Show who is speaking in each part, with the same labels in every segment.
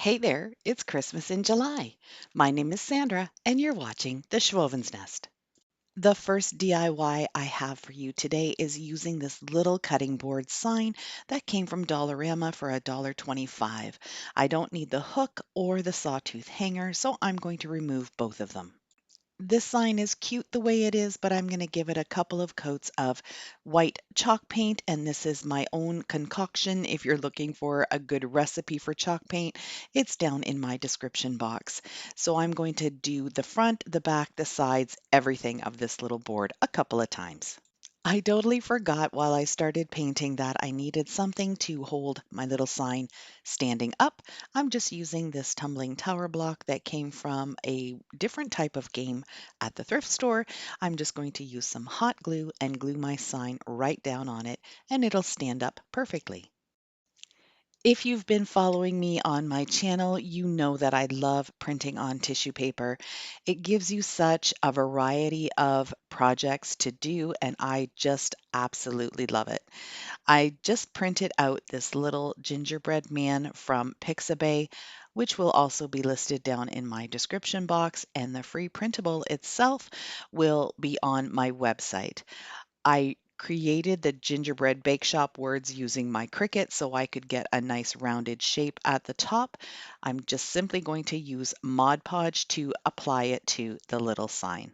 Speaker 1: Hey there, it's Christmas in July. My name is Sandra, and you're watching the Schwowin's Nest. The first DIY I have for you today is using this little cutting board sign that came from Dollarama for $1.25. I don't need the hook or the sawtooth hanger, so I'm going to remove both of them. This sign is cute the way it is, but I'm going to give it a couple of coats of white chalk paint, and this is my own concoction. If you're looking for a good recipe for chalk paint, it's down in my description box. So I'm going to do the front, the back, the sides, everything of this little board a couple of times. I totally forgot while I started painting that I needed something to hold my little sign standing up. I'm just using this tumbling tower block that came from a different type of game at the thrift store. I'm just going to use some hot glue and glue my sign right down on it, and it'll stand up perfectly. If you've been following me on my channel, you know that I love printing on tissue paper. It gives you such a variety of projects to do, and I just absolutely love it. I just printed out this little gingerbread man from Pixabay, which will also be listed down in my description box, and the free printable itself will be on my website. I created the gingerbread bake shop words using my Cricut so I could get a nice rounded shape at the top. I'm just simply going to use Mod Podge to apply it to the little sign.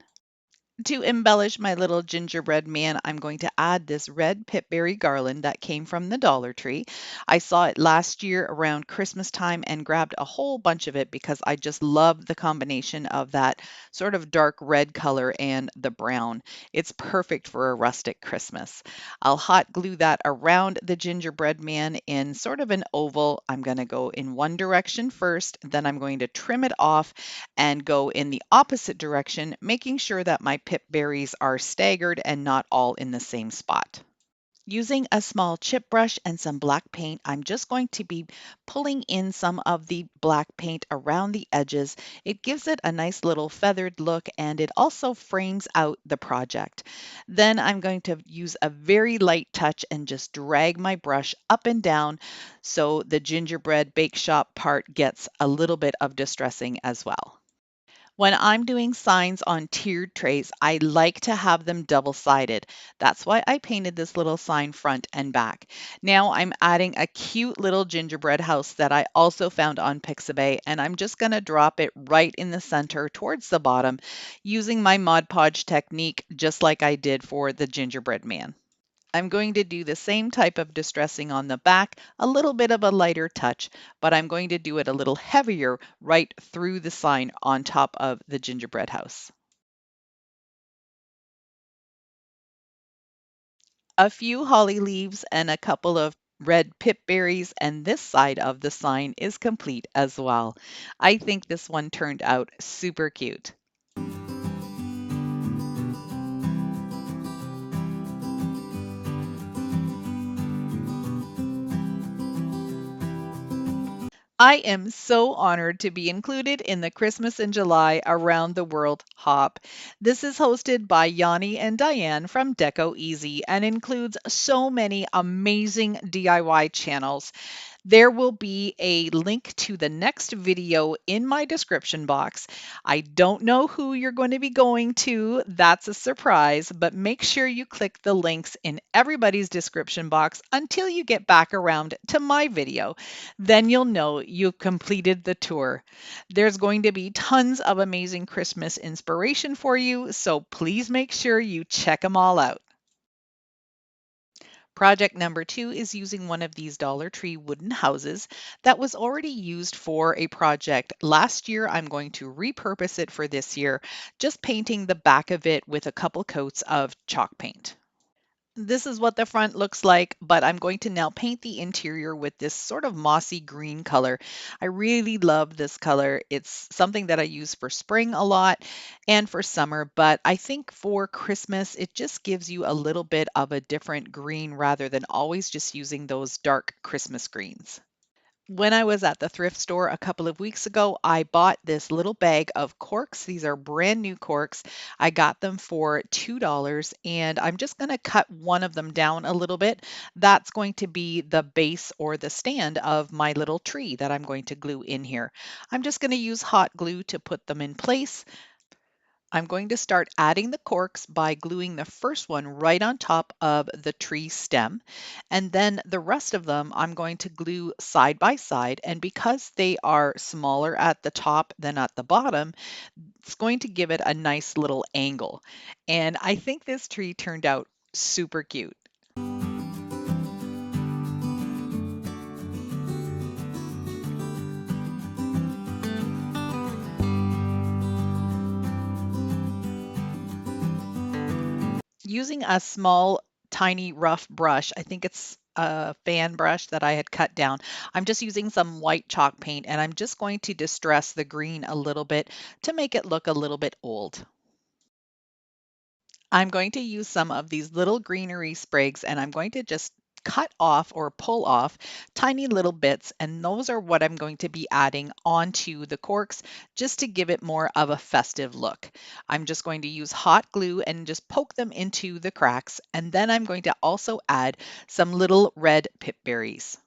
Speaker 1: To embellish my little gingerbread man, I'm going to add this red pipberry garland that came from the Dollar Tree. I saw it last year around Christmas time and grabbed a whole bunch of it because I just love the combination of that sort of dark red color and the brown. It's perfect for a rustic Christmas. I'll hot glue that around the gingerbread man in sort of an oval. I'm going to go in one direction first, then I'm going to trim it off and go in the opposite direction, making sure that my pip berries are staggered and not all in the same spot. Using a small chip brush and some black paint, I'm just going to be pulling in some of the black paint around the edges. It gives it a nice little feathered look, and it also frames out the project. Then I'm going to use a very light touch and just drag my brush up and down so the gingerbread bake shop part gets a little bit of distressing as well. When I'm doing signs on tiered trays, I like to have them double-sided. That's why I painted this little sign front and back. Now I'm adding a cute little gingerbread house that I also found on Pixabay, and I'm just going to drop it right in the center towards the bottom using my Mod Podge technique, just like I did for the gingerbread man. I'm going to do the same type of distressing on the back, a little bit of a lighter touch, but I'm going to do it a little heavier right through the sign on top of the gingerbread house. A few holly leaves and a couple of red pip berries, and this side of the sign is complete as well. I think this one turned out super cute. I am so honored to be included in the Christmas in July Around the World Hop. This is hosted by Yanni and Diane from Deco Easy and includes so many amazing DIY channels. There will be a link to the next video in my description box. I don't know who you're going to be going to. That's a surprise, but make sure you click the links in everybody's description box until you get back around to my video. Then you'll know you've completed the tour. There's going to be tons of amazing Christmas inspiration for you, so please make sure you check them all out. Project number 2 is using one of these Dollar Tree wooden houses that was already used for a project last year. I'm going to repurpose it for this year, just painting the back of it with a couple coats of chalk paint. This is what the front looks like, but I'm going to now paint the interior with this sort of mossy green color. I really love this color. It's something that I use for spring a lot and for summer, but I think for Christmas, it just gives you a little bit of a different green rather than always just using those dark Christmas greens. When I was at the thrift store a couple of weeks ago, I bought this little bag of corks. These are brand new corks. I got them for $2 and I'm just going to cut one of them down a little bit. That's going to be the base or the stand of my little tree that I'm going to glue in here. I'm just going to use hot glue to put them in place. I'm going to start adding the corks by gluing the first one right on top of the tree stem. And then the rest of them I'm going to glue side by side. And because they are smaller at the top than at the bottom, it's going to give it a nice little angle. And I think this tree turned out super cute. Using a small, tiny, rough brush, I think it's a fan brush that I had cut down. I'm just using some white chalk paint and I'm just going to distress the green a little bit to make it look a little bit old. I'm going to use some of these little greenery sprigs and I'm going to just cut off or pull off tiny little bits, and those are what I'm going to be adding onto the corks just to give it more of a festive look. I'm just going to use hot glue and just poke them into the cracks, and then I'm going to also add some little red pip berries.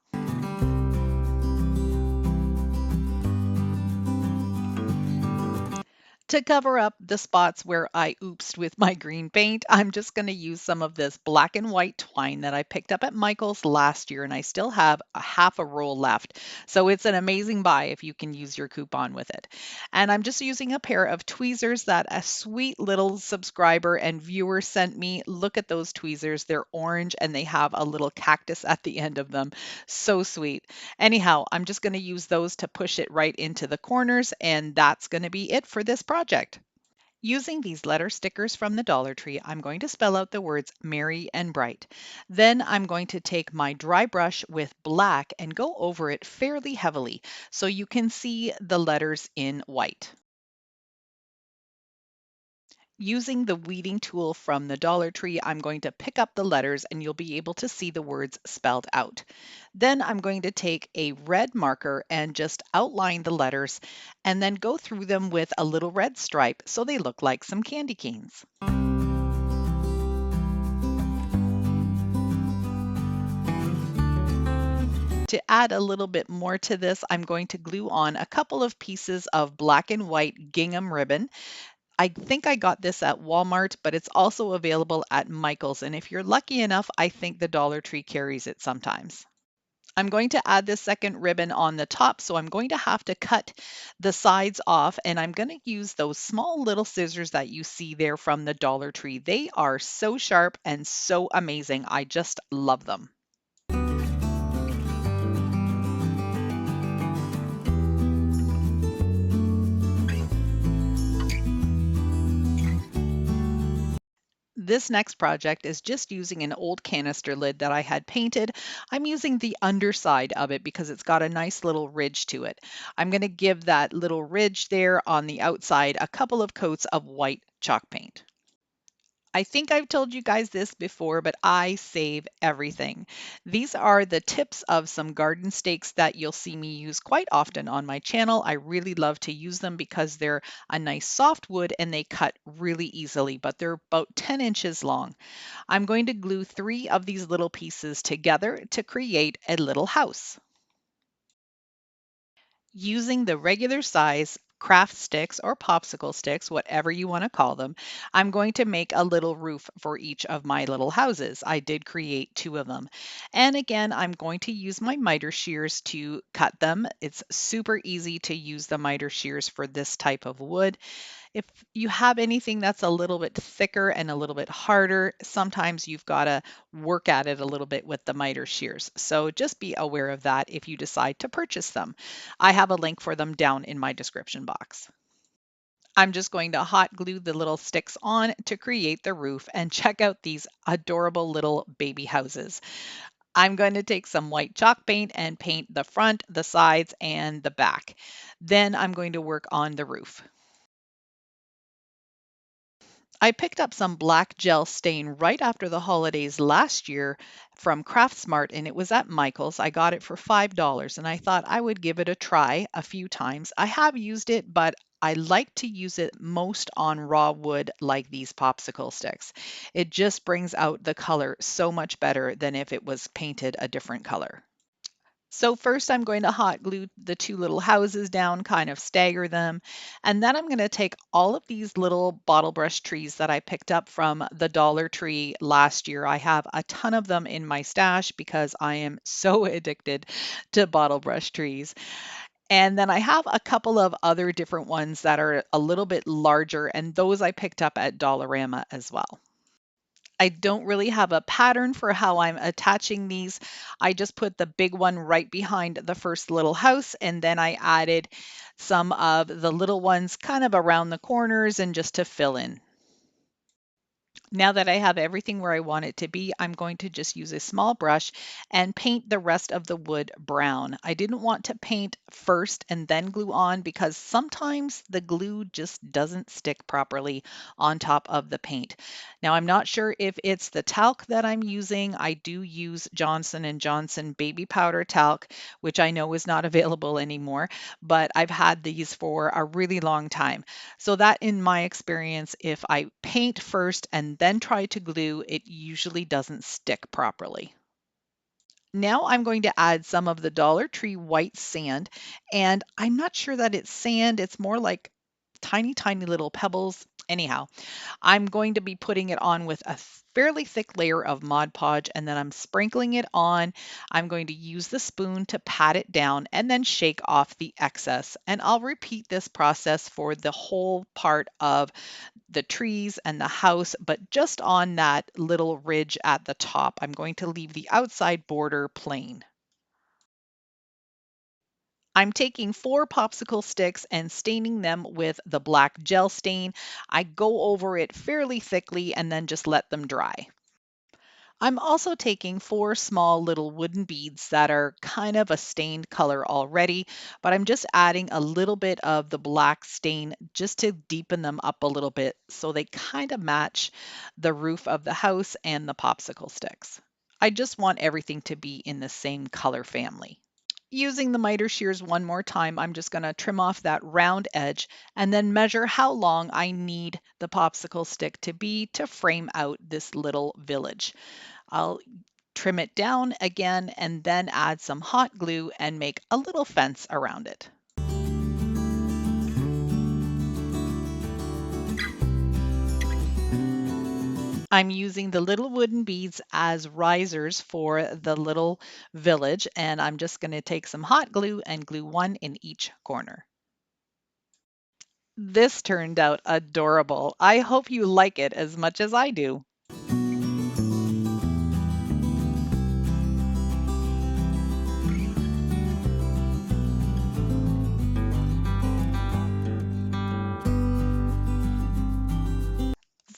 Speaker 1: To cover up the spots where I oopsed with my green paint, I'm just going to use some of this black and white twine that I picked up at Michael's last year, and I still have a half a roll left. So it's an amazing buy if you can use your coupon with it. And I'm just using a pair of tweezers that a sweet little subscriber and viewer sent me. Look at those tweezers. They're orange and they have a little cactus at the end of them. So sweet. Anyhow, I'm just going to use those to push it right into the corners, and that's going to be it for this project. Using these letter stickers from the Dollar Tree, I'm going to spell out the words merry and bright. Then I'm going to take my dry brush with black and go over it fairly heavily so you can see the letters in white. Using the weeding tool from the Dollar Tree, I'm going to pick up the letters and you'll be able to see the words spelled out. Then I'm going to take a red marker and just outline the letters and then go through them with a little red stripe so they look like some candy canes. To add a little bit more to this, I'm going to glue on a couple of pieces of black and white gingham ribbon. I think I got this at Walmart, but it's also available at Michael's. And if you're lucky enough, I think the Dollar Tree carries it sometimes. I'm going to add this second ribbon on the top, so I'm going to have to cut the sides off, and I'm going to use those small little scissors that you see there from the Dollar Tree. They are so sharp and so amazing. I just love them. This next project is just using an old canister lid that I had painted. I'm using the underside of it because it's got a nice little ridge to it. I'm going to give that little ridge there on the outside a couple of coats of white chalk paint. I think I've told you guys this before, but I save everything. These are the tips of some garden stakes that you'll see me use quite often on my channel. I really love to use them because they're a nice soft wood and they cut really easily, but they're about 10 inches long. I'm going to glue 3 of these little pieces together to create a little house. Using the regular size craft sticks or popsicle sticks, whatever you want to call them, I'm going to make a little roof for each of my little houses. I did create 2 of them. And again, I'm going to use my miter shears to cut them. It's super easy to use the miter shears for this type of wood. If you have anything that's a little bit thicker and a little bit harder, sometimes you've got to work at it a little bit with the miter shears. So just be aware of that if you decide to purchase them. I have a link for them down in my description box. I'm just going to hot glue the little sticks on to create the roof, and check out these adorable little baby houses. I'm going to take some white chalk paint and paint the front, the sides, and the back. Then I'm going to work on the roof. I picked up some black gel stain right after the holidays last year from Craftsmart, and it was at Michael's. I got it for $5 and I thought I would give it a try a few times. I have used it, but I like to use it most on raw wood like these popsicle sticks. It just brings out the color so much better than if it was painted a different color. So first I'm going to hot glue the two little houses down, kind of stagger them. And then I'm going to take all of these little bottle brush trees that I picked up from the Dollar Tree last year. I have a ton of them in my stash because I am so addicted to bottle brush trees. And then I have a couple of other different ones that are a little bit larger, and those I picked up at Dollarama as well. I don't really have a pattern for how I'm attaching these. I just put the big one right behind the first little house, and then I added some of the little ones kind of around the corners and just to fill in. Now that I have everything where I want it to be, I'm going to just use a small brush and paint the rest of the wood brown. I didn't want to paint first and then glue on because sometimes the glue just doesn't stick properly on top of the paint. Now I'm not sure if it's the talc that I'm using. I do use Johnson & Johnson baby powder talc, which I know is not available anymore, but I've had these for a really long time. So that in my experience, if I paint first and then try to glue, it usually doesn't stick properly. Now I'm going to add some of the Dollar Tree white sand, and I'm not sure that it's sand, it's more like tiny, tiny little pebbles. Anyhow, I'm going to be putting it on with a fairly thick layer of Mod Podge, and then I'm sprinkling it on. I'm going to use the spoon to pat it down and then shake off the excess. And I'll repeat this process for the whole part of the trees and the house, but just on that little ridge at the top, I'm going to leave the outside border plain. I'm taking 4 popsicle sticks and staining them with the black gel stain. I go over it fairly thickly and then just let them dry. I'm also taking 4 small little wooden beads that are kind of a stained color already, but I'm just adding a little bit of the black stain just to deepen them up a little bit so they kind of match the roof of the house and the popsicle sticks. I just want everything to be in the same color family. Using the miter shears one more time, I'm just going to trim off that round edge and then measure how long I need the popsicle stick to be to frame out this little village. I'll trim it down again and then add some hot glue and make a little fence around it. I'm using the little wooden beads as risers for the little village, and I'm just going to take some hot glue and glue one in each corner. This turned out adorable. I hope you like it as much as I do.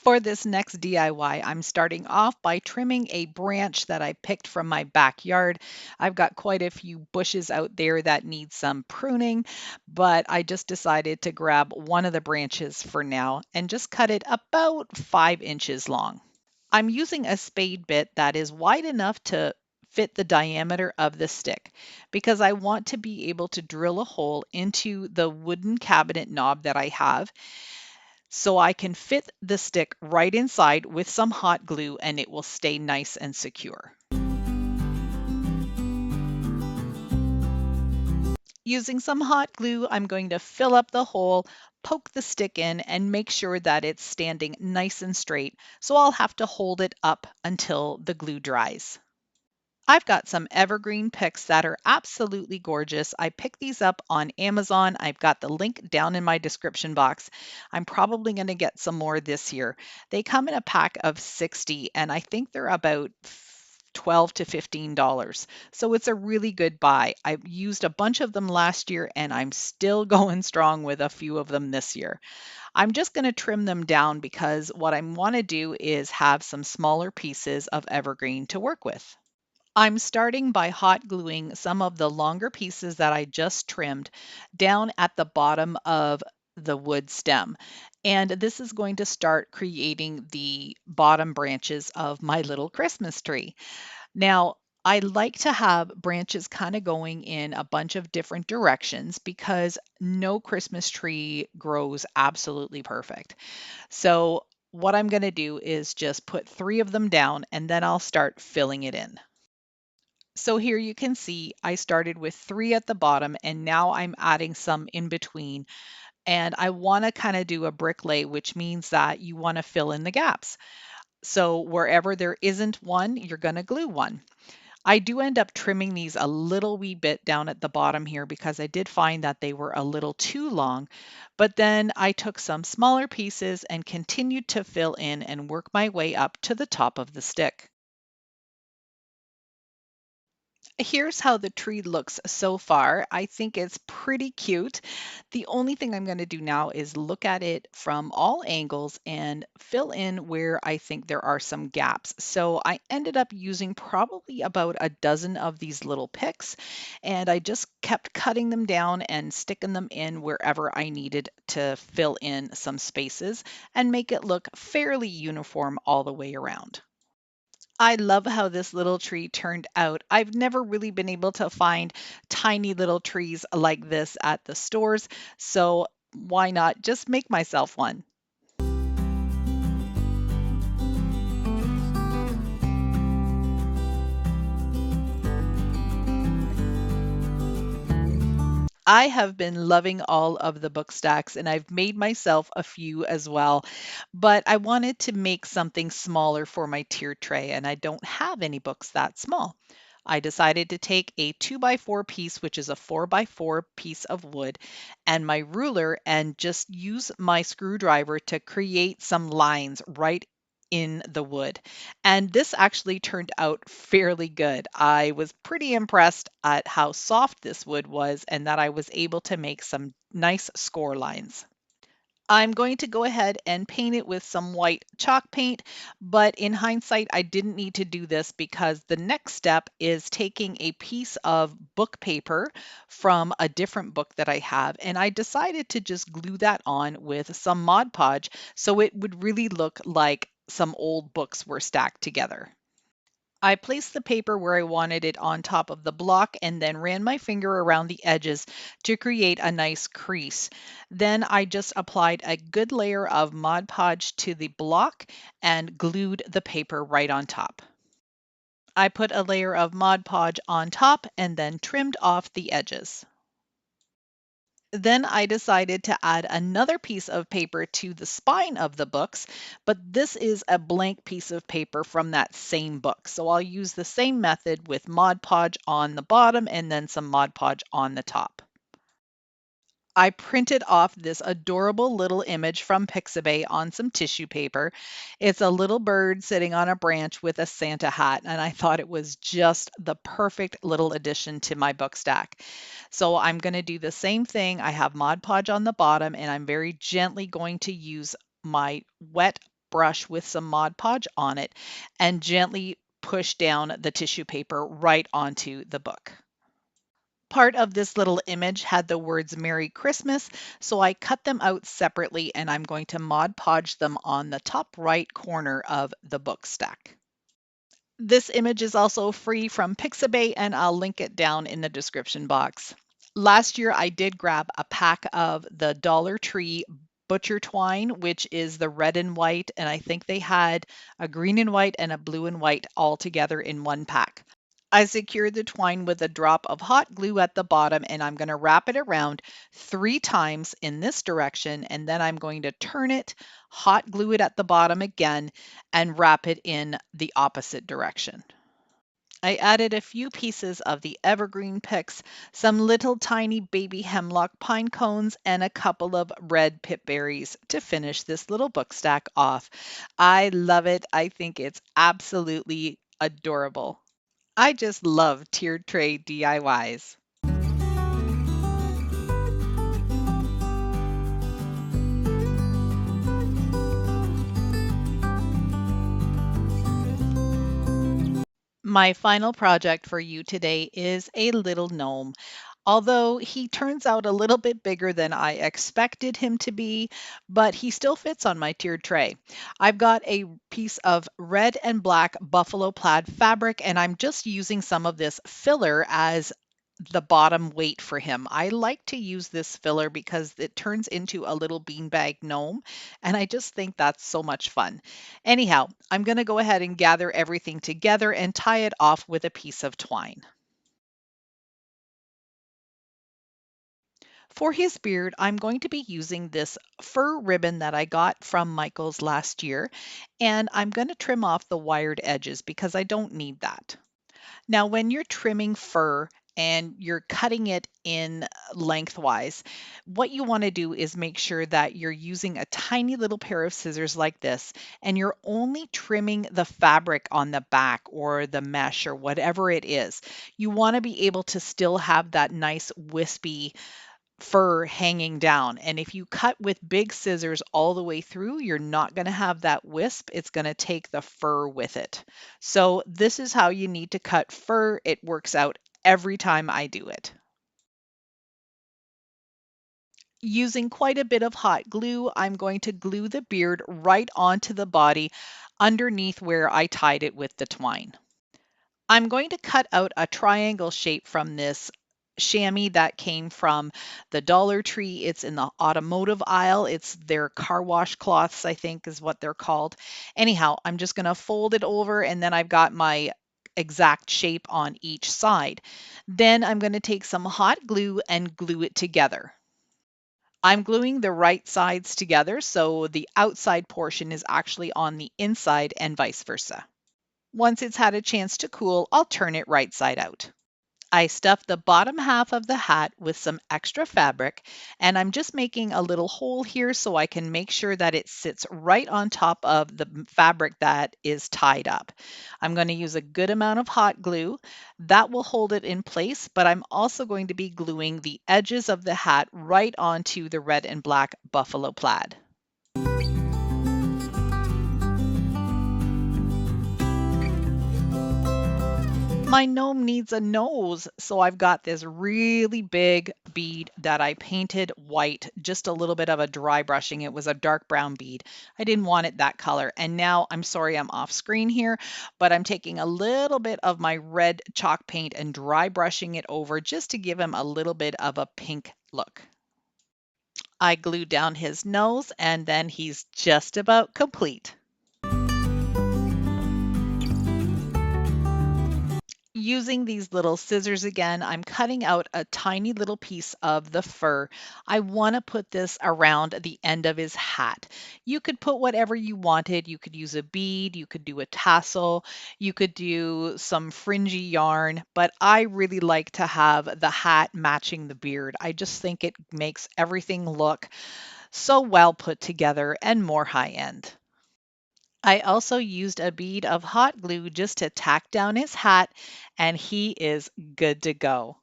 Speaker 1: For this next DIY, I'm starting off by trimming a branch that I picked from my backyard. I've got quite a few bushes out there that need some pruning, but I just decided to grab one of the branches for now and just cut it about 5 inches long. I'm using a spade bit that is wide enough to fit the diameter of the stick because I want to be able to drill a hole into the wooden cabinet knob that I have so I can fit the stick right inside with some hot glue and it will stay nice and secure. Using some hot glue, I'm going to fill up the hole, poke the stick in, and make sure that it's standing nice and straight, so I'll have to hold it up until the glue dries. I've got some evergreen picks that are absolutely gorgeous. I picked these up on Amazon. I've got the link down in my description box. I'm probably going to get some more this year. They come in a pack of 60 and I think they're about $12 to $15. So it's a really good buy. I used a bunch of them last year and I'm still going strong with a few of them this year. I'm just going to trim them down because what I want to do is have some smaller pieces of evergreen to work with. I'm starting by hot gluing some of the longer pieces that I just trimmed down at the bottom of the wood stem. And this is going to start creating the bottom branches of my little Christmas tree. Now, I like to have branches kind of going in a bunch of different directions because no Christmas tree grows absolutely perfect. So what I'm going to do is just put 3 of them down and then I'll start filling it in. So here you can see I started with 3 at the bottom and now I'm adding some in between. And I want to kind of do a brick lay, which means that you want to fill in the gaps. So wherever there isn't one, you're going to glue one. I do end up trimming these a little wee bit down at the bottom here because I did find that they were a little too long. But then I took some smaller pieces and continued to fill in and work my way up to the top of the stick. Here's how the tree looks so far. I think it's pretty cute. The only thing I'm going to do now is look at it from all angles and fill in where I think there are some gaps. So I ended up using probably about a dozen of these little picks, and I just kept cutting them down and sticking them in wherever I needed to fill in some spaces and make it look fairly uniform all the way around. I love how this little tree turned out. I've never really been able to find tiny little trees like this at the stores, so why not just make myself one? I have been loving all of the book stacks and I've made myself a few as well, but I wanted to make something smaller for my tier tray and I don't have any books that small. I decided to take a 2x4 piece, which is a 4x4 piece of wood, and my ruler and just use my screwdriver to create some lines right in the wood. And this actually turned out fairly good. I was pretty impressed at how soft this wood was and that I was able to make some nice score lines. I'm going to go ahead and paint it with some white chalk paint, but in hindsight, I didn't need to do this because the next step is taking a piece of book paper from a different book that I have, and I decided to just glue that on with some Mod Podge so it would really look like some old books were stacked together. I placed the paper where I wanted it on top of the block and then ran my finger around the edges to create a nice crease. Then I just applied a good layer of Mod Podge to the block and glued the paper right on top. I put a layer of Mod Podge on top and then trimmed off the edges. Then I decided to add another piece of paper to the spine of the books, but this is a blank piece of paper from that same book. So I'll use the same method with Mod Podge on the bottom and then some Mod Podge on the top. I printed off this adorable little image from Pixabay on some tissue paper. It's a little bird sitting on a branch with a Santa hat, and I thought it was just the perfect little addition to my book stack. So I'm going to do the same thing. I have Mod Podge on the bottom, and I'm very gently going to use my wet brush with some Mod Podge on it and gently push down the tissue paper right onto the book. Part of this little image had the words Merry Christmas, so I cut them out separately and I'm going to Mod Podge them on the top right corner of the book stack. This image is also free from Pixabay and I'll link it down in the description box. Last year I did grab a pack of the Dollar Tree butcher twine, which is the red and white, and I think they had a green and white and a blue and white all together in one pack. I secured the twine with a drop of hot glue at the bottom and I'm going to wrap it around 3 times in this direction and then I'm going to turn it, hot glue it at the bottom again, and wrap it in the opposite direction. I added a few pieces of the evergreen picks, some little tiny baby hemlock pine cones, and a couple of red pip berries to finish this little book stack off. I love it. I think it's absolutely adorable. I just love tiered tray DIYs. My final project for you today is a little gnome.
Speaker 2: although he turns out a little bit bigger than I expected him to be, but he still fits on my tiered tray. I've got a piece of red and black buffalo plaid fabric, and I'm just using some of this filler as the bottom weight for him. I like to use this filler because it turns into a little beanbag gnome, and I just think that's so much fun. Anyhow, I'm going to go ahead and gather everything together and tie it off with a piece of twine. For his beard, I'm going to be using this fur ribbon that I got from Michael's last year, and I'm going to trim off the wired edges because I don't need that. Now, when you're trimming fur and you're cutting it in lengthwise, what you want to do is make sure that you're using a tiny little pair of scissors like this, and you're only trimming the fabric on the back or the mesh or whatever it is. You want to be able to still have that nice wispy fur hanging down. And if you cut with big scissors all the way through, you're not going to have that wisp. It's going to take the fur with it. So this is how you need to cut fur. It works out every time I do it. Using quite a bit of hot glue, I'm going to glue the beard right onto the body underneath where I tied it with the twine. I'm going to cut out a triangle shape from this chamois that came from the Dollar Tree. It's in the automotive aisle. It's their car wash cloths, I think is what they're called. Anyhow, I'm just going to fold it over, and then I've got my exact shape on each side. Then I'm going to take some hot glue and glue it together. I'm gluing the right sides together so the outside portion is actually on the inside and vice versa. Once it's had a chance to cool, I'll turn it right side out. I stuffed the bottom half of the hat with some extra fabric, and I'm just making a little hole here so I can make sure that it sits right on top of the fabric that is tied up. I'm going to use a good amount of hot glue. That will hold it in place, but I'm also going to be gluing the edges of the hat right onto the red and black buffalo plaid. My gnome needs a nose, so I've got this really big bead that I painted white, just a little bit of a dry brushing. It was a dark brown bead. I didn't want it that color. And now I'm sorry I'm off screen here, but I'm taking a little bit of my red chalk paint and dry brushing it over just to give him a little bit of a pink look. I glued down his nose, and then he's just about complete. Using these little scissors again, I'm cutting out a tiny little piece of the fur. I want to put this around the end of his hat. You could put whatever you wanted. You could use a bead, you could do a tassel, you could do some fringy yarn, but I really like to have the hat matching the beard. I just think it makes everything look so well put together and more high end. I also used a bead of hot glue just to tack down his hat, and he is good to go.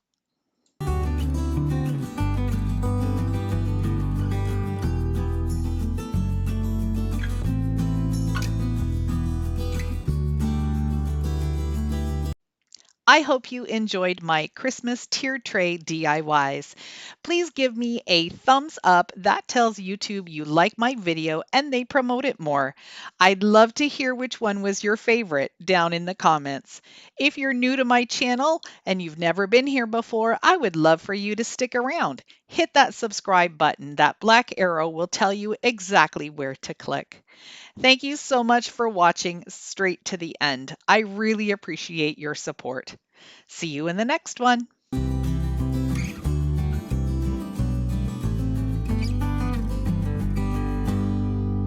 Speaker 2: I hope you enjoyed my Christmas tier tray DIYs. Please give me a thumbs up. That tells YouTube you like my video and they promote it more. I'd love to hear which one was your favorite down in the comments. If you're new to my channel and you've never been here before, I would love for you to stick around. Hit that subscribe button. That black arrow will tell you exactly where to click. Thank you so much for watching straight to the end. I really appreciate your support. See you in the next one.